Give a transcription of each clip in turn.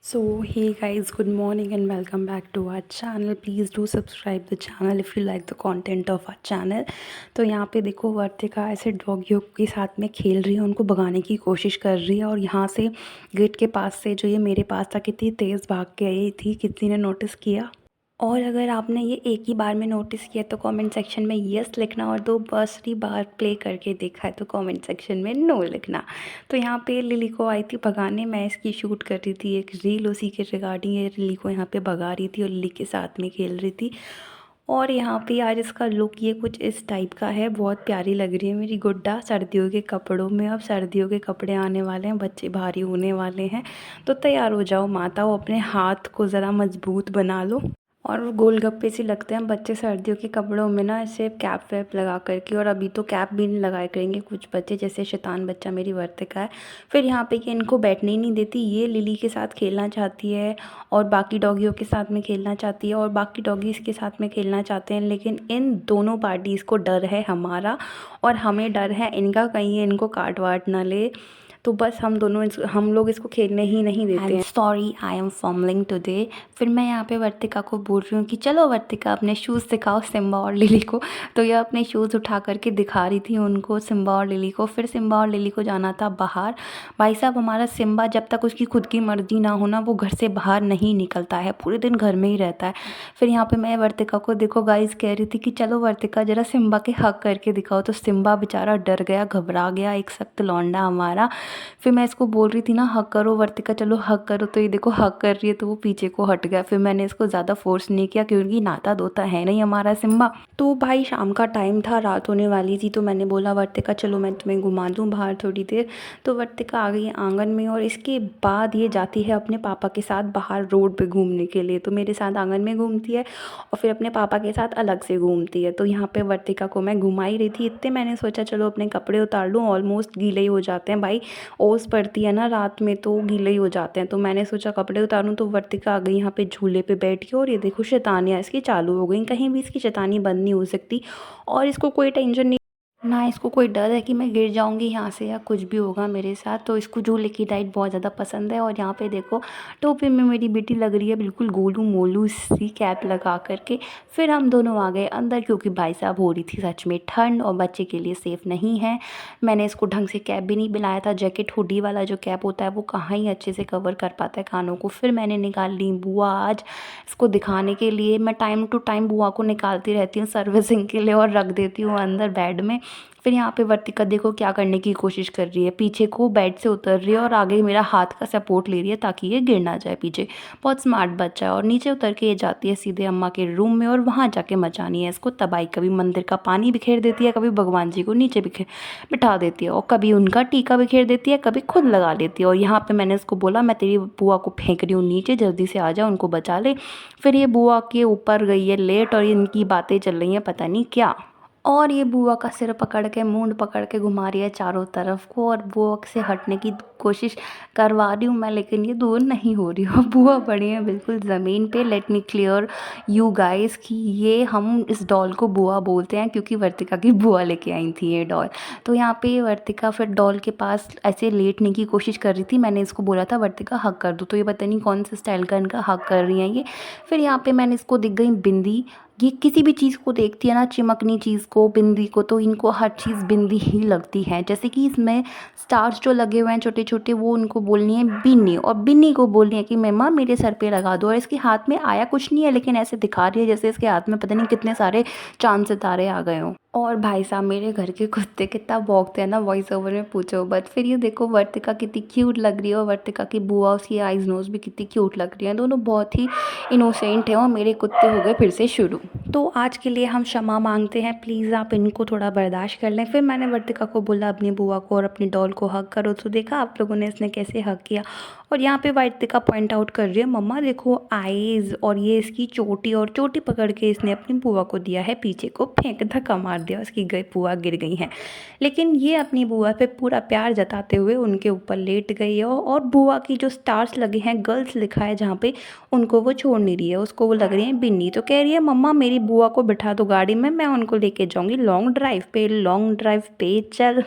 So hey guys, good morning and welcome back to our channel. Please do subscribe the channel if you like the content of our channel. तो यहाँ पे देखो वर्तिका ऐसे डॉगियों के साथ में खेल रही है, उनको भगाने की कोशिश कर रही है और यहाँ से गेट के पास से जो ये मेरे पास था कितनी तेज़ भाग के आई थी, किसी ने नोटिस किया? और अगर आपने ये एक ही बार में नोटिस किया तो कमेंट सेक्शन में यस लिखना, और दो दूसरी बार प्ले करके देखा है तो कमेंट सेक्शन में नो लिखना। तो यहाँ पे लिली को आई थी भगाने, मैं इसकी शूट कर रही थी एक रील, उसी के रिगार्डिंग ये लिली को यहाँ पे भगा रही थी और लिली के साथ में खेल रही थी। और यहाँ पे आज इसका लुक ये कुछ इस टाइप का है, बहुत प्यारी लग रही है मेरी गुड्डा सर्दियों के कपड़ों में। अब सर्दियों के कपड़े आने वाले हैं, बच्चे भारी होने वाले हैं, तो तैयार हो जाओ माता, वो अपने हाथ को ज़रा मजबूत बना लो। और गोलगप्पे से लगते हैं बच्चे सर्दियों के कपड़ों में ना, ऐसे कैप वैप लगा करके। और अभी तो कैप भी नहीं लगाए करेंगे कुछ बच्चे, जैसे शैतान बच्चा मेरी वर्तिका है। फिर यहाँ पे कि इनको बैठने ही नहीं देती, ये लिली के साथ खेलना चाहती है और बाकी डॉगियों के साथ में खेलना चाहती है और बाकी डॉगीज़ के साथ में खेलना चाहते हैं, लेकिन इन दोनों पार्टीज़ को डर है हमारा और हमें डर है इनका, कहीं ये इनको काट वाट ना ले। तो बस हम लोग इसको खेलने ही नहीं देते हैं। Sorry I am fumbling today. फिर मैं यहाँ पे वर्तिका को बोल रही हूँ कि चलो वर्तिका अपने शूज़ दिखाओ सिम्बा और लिली को। तो ये अपने शूज़ उठा करके दिखा रही थी उनको, सिम्बा और लिली को। फिर सिम्बा और लिली को जाना था बाहर। भाई साहब हमारा सिम्बा जब तक उसकी खुद की मर्जी ना हो ना, वो घर से बाहर नहीं निकलता है, पूरे दिन घर में ही रहता है। फिर यहाँ पे मैं वर्तिका को देखो गाइस कह रही थी कि चलो वर्तिका ज़रा सिम्बा के हक करके दिखाओ, तो सिम्बा बेचारा डर गया, घबरा गया, एक सख्त लौंडा हमारा। फिर मैं इसको बोल रही थी ना हक करो वर्तिका, चलो हक करो, तो ये देखो हक कर रही है तो वो पीछे को हट गया। फिर मैंने इसको ज़्यादा फोर्स नहीं किया क्योंकि नाता दोता है नहीं हमारा सिम्बा। तो भाई शाम का टाइम था, रात होने वाली थी, तो मैंने बोला वर्तिका चलो मैं तुम्हें घुमा दूँ बाहर थोड़ी देर। तो वर्तिका आ गई आंगन में और इसके बाद ये जाती है अपने पापा के साथ बाहर रोड पे घूमने के लिए। तो मेरे साथ आंगन में घूमती है और फिर अपने पापा के साथ अलग से घूमती है। तो यहाँ पे वर्तिका को मैं घुमा ही रही थी, इतने मैंने सोचा चलो अपने कपड़े उतार लूँ, ऑलमोस्ट गीले ही हो जाते हैं भाई, ओस पड़ती है ना रात में तो गीले ही हो जाते हैं। तो मैंने सोचा कपड़े उतारूं, तो वर्तिका आ गई यहाँ पे झूले पे बैठ के और ये देखो शैतानियाँ इसकी चालू हो गई, कहीं भी इसकी शैतानी बंद नहीं हो सकती और इसको कोई टेंशन नहीं, ना इसको कोई डर है कि मैं गिर जाऊंगी यहाँ से या कुछ भी होगा मेरे साथ। तो इसको झूले की डाइट बहुत ज़्यादा पसंद है। और यहाँ पे देखो टोपी में मेरी बेटी लग रही है बिल्कुल गोलू मोलू सी कैप लगा करके। फिर हम दोनों आ गए अंदर क्योंकि भाई साहब हो रही थी सच में ठंड और बच्चे के लिए सेफ़ नहीं है। मैंने इसको ढंग से कैप भी नहीं बनाया था, जैकेट हुडी वाला जो कैप होता है वो कहाँ ही अच्छे से कवर कर पाता है कानों को। फिर मैंने निकाल ली बुआ आज इसको दिखाने के लिए। मैं टाइम टू टाइम बुआ को निकालती रहती हूँ सर्विसिंग के लिए और रख देती हूँ अंदर बेड में। फिर यहाँ पे वर्तिका देखो क्या करने की कोशिश कर रही है, पीछे को बेड से उतर रही है और आगे मेरा हाथ का सपोर्ट ले रही है ताकि ये गिर ना जाए पीछे। बहुत स्मार्ट बच्चा है। और नीचे उतर के ये जाती है सीधे अम्मा के रूम में और वहाँ जाके मचानी है इसको तबाही। कभी मंदिर का पानी बिखेर देती है, कभी भगवान जी को नीचे बिठा देती है और कभी उनका टीका बिखेर देती है, कभी खुद लगा लेती है। और यहाँ पे मैंने इसको बोला मैं तेरी बुआ को फेंक रही हूँ नीचे, जल्दी से आ जा उनको बचा ले। फिर ये बुआ के ऊपर गई है लेट और इनकी बातें चल रही हैं पता नहीं क्या। और ये बुआ का सिर पकड़ के मूंड पकड़ के घुमा रही है चारों तरफ को और बुआ से हटने की कोशिश करवा रही हूँ मैं, लेकिन ये दूर नहीं हो रही हो। बुआ पड़ी है बिल्कुल ज़मीन पे। Let me clear you guys कि ये हम इस डॉल को बुआ बोलते हैं क्योंकि वर्तिका की बुआ लेके आई थी ये डॉल। तो यहाँ पे वर्तिका फिर डॉल के पास ऐसे लेटने की कोशिश कर रही थी। मैंने इसको बोला था वर्तिका हक कर दो, तो ये पता नहीं कौन से स्टाइल का इनका हक कर रही हैं ये। फिर यहाँ पे मैंने इसको दिख गई बिंदी। ये किसी भी चीज़ को देखती है ना, चिमकनी चीज़ को, बिंदी को, तो इनको हर चीज़ बिंदी ही लगती है। जैसे कि इसमें स्टार्स जो लगे हुए हैं छोटे छोटे, वो उनको बोलनी है बिन्नी और बिन्नी को बोलनी है कि मम्मा मेरे सर पे लगा दो। और इसके हाथ में आया कुछ नहीं है लेकिन ऐसे दिखा रही है जैसे इसके हाथ में पता नहीं कितने सारे चांद सितारे आ गए हों। और भाई साहब मेरे घर के कुत्ते कितना भौंकते हैं ना वॉइस ओवर में, पूछो बट। फिर ये देखो वर्तिका कितनी क्यूट लग रही है और वर्तिका की बुआ उसकी आइज़ नोज़ भी कितनी क्यूट लग रही है, दोनों बहुत ही इनोसेंट हैं। और मेरे कुत्ते हो गए फिर से शुरू। तो आज के लिए हम क्षमा मांगते हैं, प्लीज़ आप इनको थोड़ा बर्दाश्त कर लें। फिर मैंने वर्तिका को बोला अपनी बुआ को और अपनी डॉल को हग करो, तो देखा आप लोगों ने इसने कैसे हग किया। और यहाँ पे वर्तिका पॉइंट आउट कर रही है मम्मा देखो आईज़, और ये इसकी चोटी, और चोटी पकड़ के इसने अपनी बुआ को दिया है पीछे को फेंक, धक्का मार दिया, उसकी बुआ गिर गई हैं। लेकिन ये अपनी बुआ पे पूरा प्यार जताते हुए उनके ऊपर लेट गई है और बुआ की जो स्टार्स लगे हैं गर्ल्स लिखा है जहाँ पे, उनको वो छोड़ नहीं रही है, उसको वो लग रही है बिन्नी। तो कह रही है मम्मा मेरी बुआ को बिठा दो गाड़ी में, मैं उनको लेके जाऊंगी लॉन्ग ड्राइव पे, लॉन्ग ड्राइव पे चल।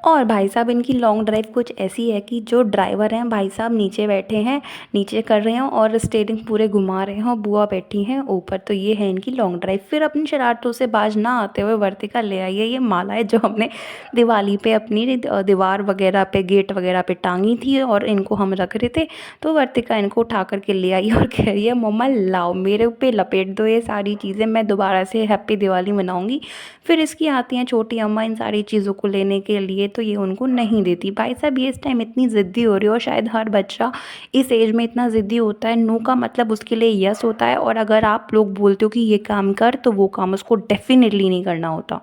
और भाई साहब इनकी लॉन्ग ड्राइव कुछ ऐसी है कि जो ड्राइवर हैं भाई साहब नीचे बैठे हैं, नीचे कर रहे हैं और स्टीयरिंग पूरे घुमा रहे हैं और बुआ बैठी हैं ऊपर। तो ये है इनकी लॉन्ग ड्राइव। फिर अपनी शरारतों से बाज ना आते हुए वर्तिका ले आई है ये मालाएं जो हमने दिवाली पे अपनी दीवार वगैरह पे गेट वगैरह पे टांगी थी और इनको हम रख रहे थे। तो वर्तिका इनको उठा करके ले आई और कह रही है मम्मा लाओ मेरे पे लपेट दो ये सारी चीज़ें, मैं दोबारा से हैप्पी दिवाली मनाऊंगी। फिर इसकी आती हैं छोटी अम्मा इन सारी चीज़ों को लेने के लिए, तो ये उनको नहीं देती। भाई साहब ये इस टाइम इतनी ज़िद्दी हो रही है और शायद हर बच्चा इस एज में इतना ज़िद्दी होता है। नो का मतलब उसके लिए यस होता है और अगर आप लोग बोलते हो कि ये काम कर तो वो काम उसको डेफिनेटली नहीं करना होता।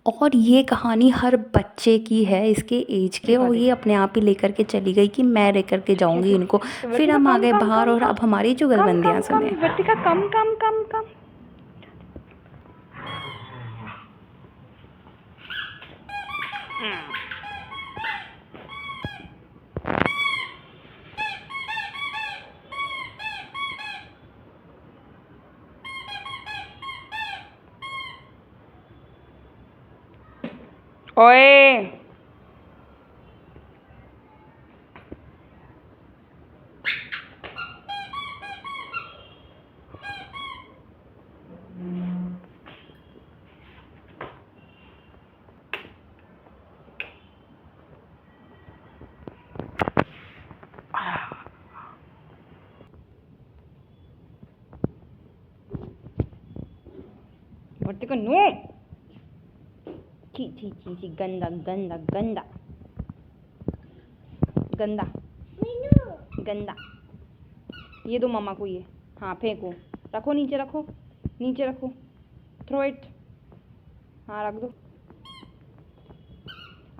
और ये कहानी हर बच्चे की है इसके एज के, और ये अपने आप ही लेकर के चली गई कि मैं लेकर के जाऊंगी इनको। फिर हम आ गए बाहर और अब हमारी जुगलबंदियाँ सुने। वर्तिका कम कम कम कम। ओए वर्तिका नो। छी छी छी छी, गंदा गंदा गंदा गंदा गंदा। ये दो मम्मा को ये। हाँ फेंको, रखो नीचे रखो, नीचे रखो, थ्रो इट। हाँ रख दो।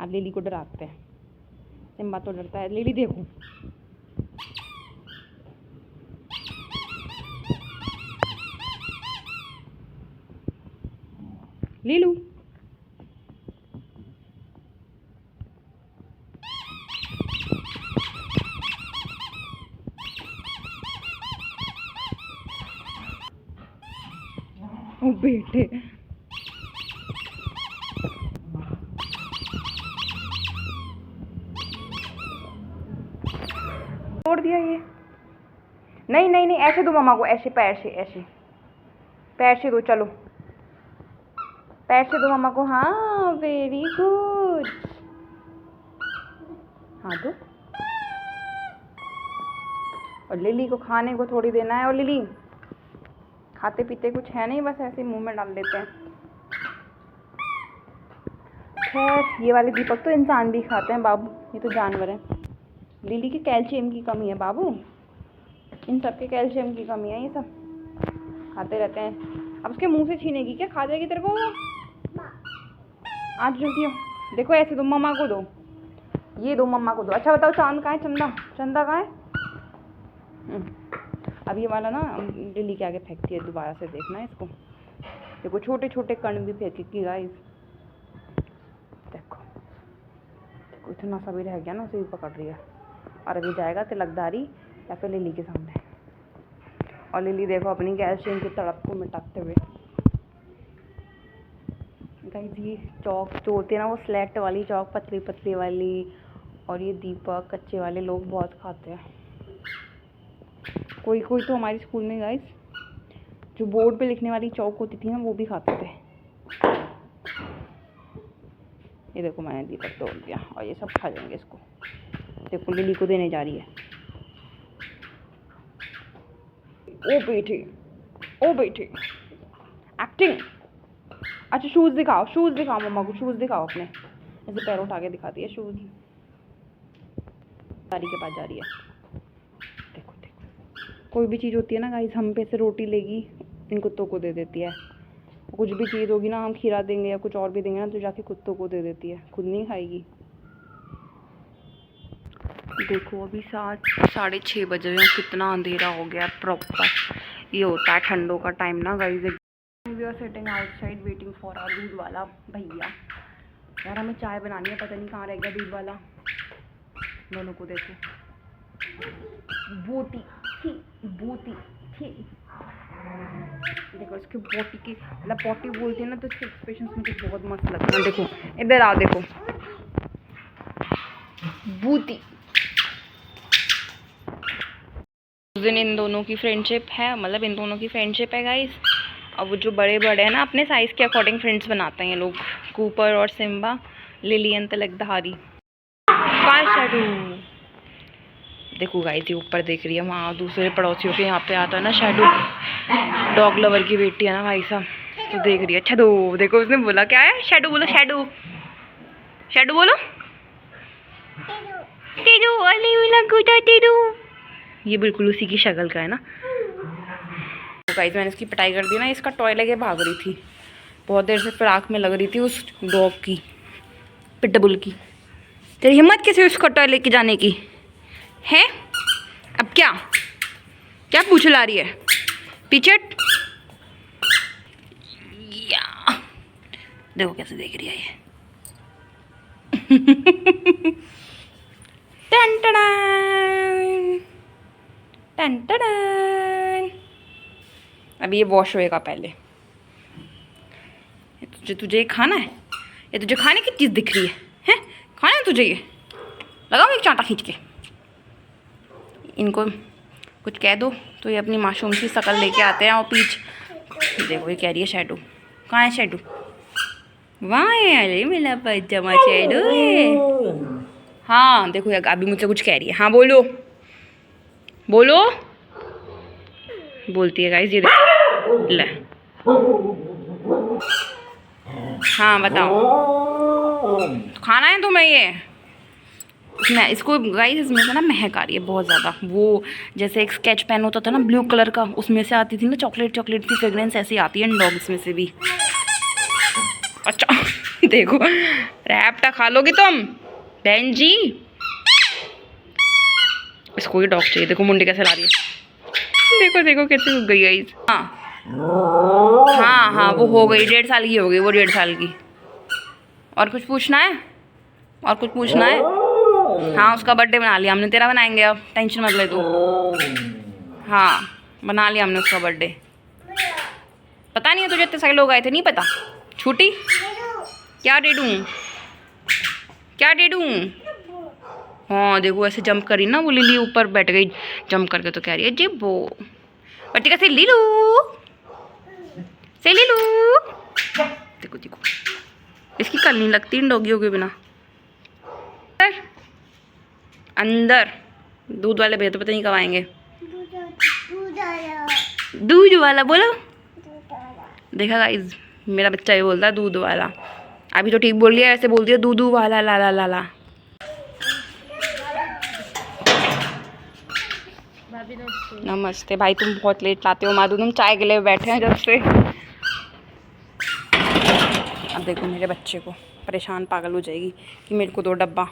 आप लिली को डराते हैं, सिम्बा तो डरता है। लिली देखो, लीलू ओ बेटे। तोड़ दिया ये। नहीं नहीं नहीं, ऐसे दो मम्मा को, ऐसे पैर से, ऐसे पैर से दो। चलो पैर से दो मम्मा को। हाँ वेरी गुड। हाँ दो। और लिली को खाने को थोड़ी देना है। और लिली खाते पीते कुछ है नहीं, बस ऐसे मुंह में डाल देते हैं। खैर ये वाले दीपक तो इंसान भी खाते हैं बाबू, ये तो जानवर है। लिली के कैल्शियम की कमी है बाबू, इन सब के कैल्शियम की कमी है। ये सब खाते रहते हैं। अब उसके मुंह से छीनेगी क्या? खा जाएगी तेरे को। आज जल्दी हो। देखो ऐसे दो, मम्मा को दो, ये दो मम्मा को दो। अच्छा बताओ चांद कहाँ है? चंदा, चंदा कहाँ है? अब ये वाला ना लिली के आगे फेंकती है, दोबारा से देखना है इसको। देखो छोटे छोटे कण भी फेंकेगी गाइस। देखो देखो इतना सा भी रह गया ना, उसे भी पकड़ रही है। और अभी जाएगा तिलकधारी या फिर लिली के सामने। और लिली देखो अपनी कैल्शियम की तड़प को मिटाते हुए। गाइस ये चौक जो होती है ना, वो स्लेट वाली चौक, पतली पतली वाली, और ये दीपक कच्चे वाले लोग बहुत खाते हैं। कोई कोई तो हमारे स्कूल में गाइस जो बोर्ड पे लिखने वाली चौक होती थी ना, वो भी खाते थे। ये देखो मैंने दीपक तोड़ दिया और ये सब खा जाएंगे इसको। देखो लिली को देने जा रही है। ओ बेटे, ओ बेटे, एक्टिंग। अच्छा शूज़ दिखाओ, शूज़ दिखाओ मम्मा को, शूज़ दिखाओ अपने। ऐसे पैर उठा के दिखाती है शूज़। सारी के पास जा रही है। देखो देखो, कोई भी चीज़ होती है ना गाइस, हम पे से रोटी लेगी, इन कुत्तों को दे देती है। कुछ भी चीज़ होगी ना, हम खीरा देंगे या कुछ और भी देंगे ना, तो जाके कुत्तों को दे देती है, खुद नहीं खाएगी। देखो अभी 7:30 बज रहे हैं, कितना अंधेरा हो गया प्रॉपर। ये होता है ठंडों का टाइम ना guys. We are sitting outside waiting for our दूध वाला भैया। यार हमें चाय बनानी है, पता नहीं कहाँ रह गया दूध वाला। दोनों को देखो, बोटी थी, बोटी थी। देखो इसकी बोटी की, मतलब पोटी बोलती है ना, तो इसके एक्सप्रेशन मुझे बहुत मस्त लगता है। देखो इधर आओ, देखो बूती। उस दिन इन दोनों की फ्रेंडशिप है, मतलब इन दोनों की फ्रेंडशिप है गाइस। अब वो जो बड़े बड़े हैं ना, अपने साइज़ के अकॉर्डिंग फ्रेंड्स बनाते हैं ये लोग, कूपर और सिम्बा, लिलियन तलकधारी। शैडू देखो गाइस, ये ऊपर देख रही है, वहाँ दूसरे पड़ोसियों के यहाँ पे आता है ना शैडू, डॉग लवर की बेटी है ना भाई साहब, तो देख रही है। अच्छा देखो उसने बोला क्या है, शैडू बोलो, शैडू शैडू बोलो, टेडू अली वाला गुडा टेडू। ये बिल्कुल उसी की शक्ल का है ना। तो गाइस मैंने इसकी पिटाई कर दी ना, इसका टॉय लेके भाग रही थी, बहुत देर से फिराक में लग रही थी उस डॉग की, पिटबुल की। तेरी हिम्मत कैसे उसका टॉय लेके जाने की है? अब क्या क्या पूछ ला रही है पीछे? या देखो कैसे देख रही है ये। टन टन टन टन। अभी ये वॉश होएगा पहले। तुझे खाना है? ये तुझे खाने की चीज़ दिख रही है? खाना है तुझे? ये लगाओ एक चांटा खींच के। इनको कुछ कह दो तो ये अपनी मासूम सी शक्ल लेके आते हैं। और पीछ देखो, ये कह रही है शैडू। कहाँ है शैडू? वहाँ है, अरे मेरा पजामा शैडू है। हाँ देखो यार, अभी मुझसे कुछ कह रही है। हाँ बोलो बोलो, बोलती है गाइस। ये देखो ले, हाँ बताओ, खाना है तुम्हें? ये मैं इसको गाइस, इसमें से ना महक आ रही है बहुत ज़्यादा। वो जैसे एक स्केच पेन होता था ना ब्लू कलर का, उसमें से आती थी ना चॉकलेट चॉकलेट की फ्रेग्रेंस, ऐसी आती है इन डॉग्स में से भी। अच्छा देखो, रैप्टा खा लोगी तुम बहन जी? इसको ही डॉग चाहिए। देखो मुंडी कैसे ला रही है, देखो देखो कैसे हो गई गाइस। हाँ हाँ वो हो गई, 1.5 साल की हो गई वो, 1.5 साल की। और कुछ पूछना है? और कुछ पूछना है? हाँ उसका बर्थडे बना लिया हमने, तेरा बनाएंगे अब, टेंशन मत ले तू। हाँ बना लिया हमने उसका बर्थडे। पता नहीं है तुझे, इतने सारे लोग आए थे, नहीं पता? छुट्टी क्या दे दूँ, क्या दे दूँ? हाँ देखो ऐसे जंप करी ना वो लिली, ऊपर बैठ गई जंप करके, तो कह रही है जी वो बच्चे का से ले लूँ, से ले लूँ। देखो देखो, इसकी कल नहीं लगती इन डॉगियों के बिना। अंदर दूध वाले भैया तो पता नहीं कब आएंगे। दूध वाला बोलो। देखा गाइस, मेरा बच्चा ये बोलता है दूध वाला। अभी तो ठीक बोल लिया, ऐसे बोल दिया दूध वाला ला ला ला ला। नमस्ते भाई, तुम बहुत लेट लाते हो माधु, तुम चाय के लिए बैठे हैं जब से। अब देखो मेरे बच्चे को, परेशान पागल हो जाएगी कि मेरे को 2 डब्बा।